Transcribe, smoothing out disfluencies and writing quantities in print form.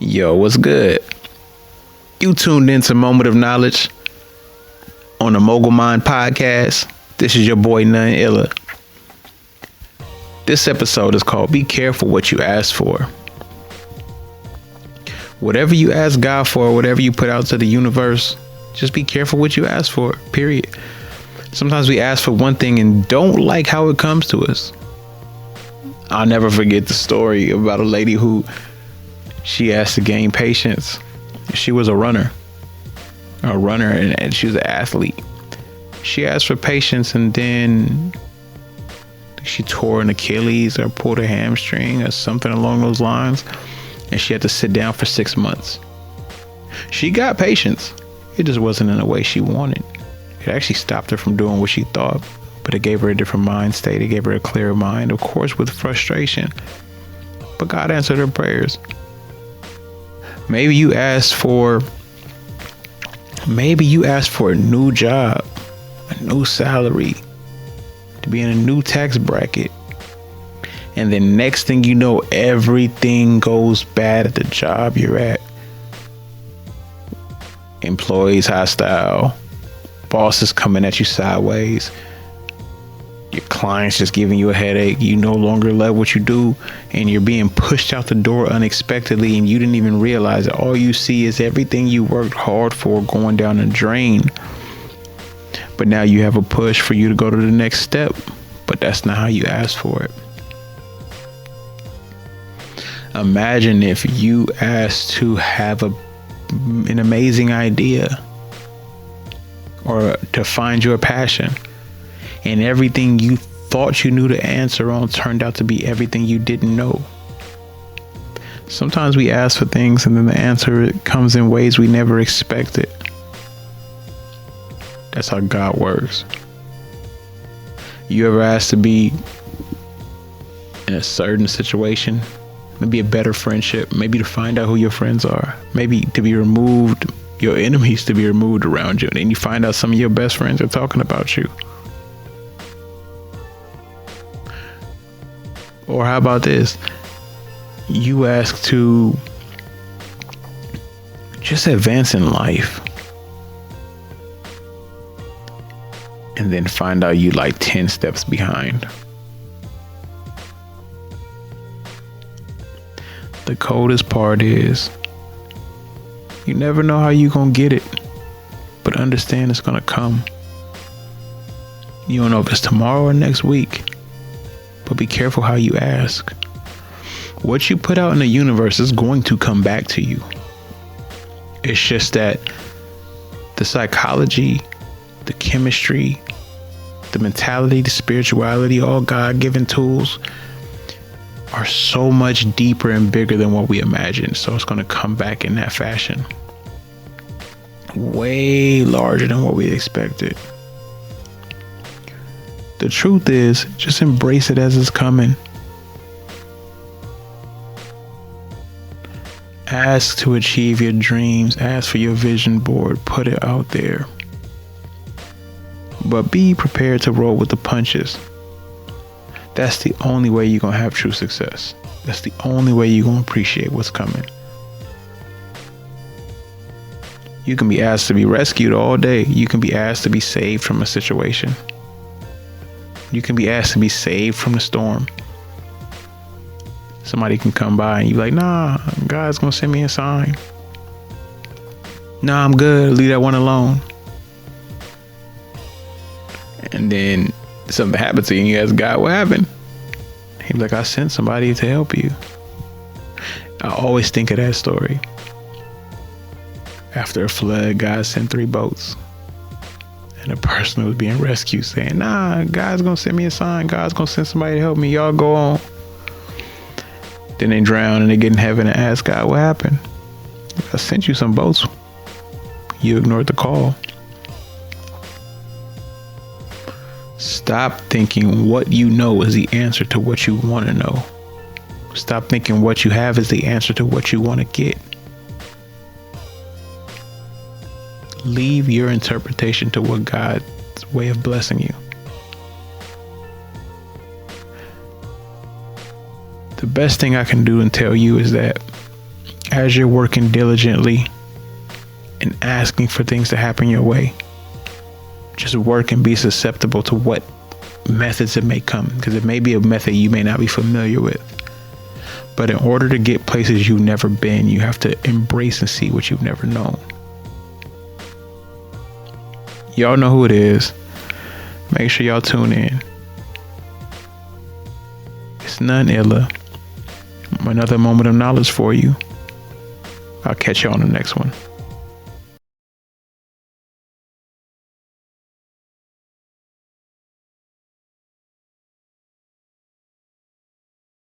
Yo, what's good? You tuned into Moment of Knowledge on the Mogul Mined Podcast. This is your boy, None Illa. This episode is called Be Careful What You Ask For. Whatever you ask God for, whatever you put out to the universe, just be careful what you ask for, period. Sometimes we ask for one thing and don't like how it comes to us. I'll never forget the story about a lady who she asked to gain patience. She was a runner, and she was an athlete. She asked for patience, and then she tore an Achilles or pulled a hamstring or something along those lines, and she had to sit down for 6 months. She got patience. It just wasn't in the way she wanted. It actually stopped her from doing what she thought, but it gave her a different mind state. It gave her a clearer mind, of course, with frustration. But God answered her prayers. Maybe you asked for a new job, a new salary, to be in a new tax bracket. And then next thing you know, everything goes bad at the job you're at. Employees hostile, bosses coming at you sideways, your clients just giving you a headache. You no longer love what you do, and you're being pushed out the door unexpectedly, and you didn't even realize it. All you see is everything you worked hard for going down the drain. But now you have a push for you to go to the next step, but that's not how you asked for it. Imagine if you asked to have an amazing idea or to find your passion, and everything you thought you knew the answer on turned out to be everything you didn't know. Sometimes we ask for things and then the answer comes in ways we never expected. That's how God works. You ever asked to be in a certain situation? Maybe a better friendship, maybe to find out who your friends are, maybe to be removed, your enemies to be removed around you, and then you find out some of your best friends are talking about you. Or how about this? You ask to just advance in life, and then find out you like 10 steps behind. The coldest part is you never know how you're going to get it, but understand it's going to come. You don't know if it's tomorrow or next week, but be careful how you ask. What you put out in the universe is going to come back to you. It's just that the psychology, the chemistry, the mentality, the spirituality, all God-given tools are so much deeper and bigger than what we imagine. So it's going to come back in that fashion. Way larger than what we expected. The truth is, just embrace it as it's coming. Ask to achieve your dreams. Ask for your vision board. Put it out there. But be prepared to roll with the punches. That's the only way you're going to have true success. That's the only way you're going to appreciate what's coming. You can be asked to be rescued all day. You can be asked to be saved from a situation. You can be asked to be saved from the storm. Somebody can come by and you're like, nah, God's going to send me a sign. Nah, I'm good. Leave that one alone. And then something happens to you and you ask God, what happened? He's like, I sent somebody to help you. I always think of that story. After a flood, God sent 3 boats. And the person who was being rescued saying, nah, God's going to send me a sign. God's going to send somebody to help me. Y'all go on. Then they drown and they get in heaven and ask God, what happened? I sent you some boats. You ignored the call. Stop thinking what you know is the answer to what you want to know. Stop thinking what you have is the answer to what you want to get. Leave your interpretation to what God's way of blessing you. The best thing I can do and tell you is that as you're working diligently and asking for things to happen your way, just work and be susceptible to what methods it may come, because it may be a method you may not be familiar with. But in order to get places you've never been, you have to embrace and see what you've never known. Y'all know who it is. Make sure y'all tune in. It's none illa. Another moment of knowledge for you. I'll catch you on the next one.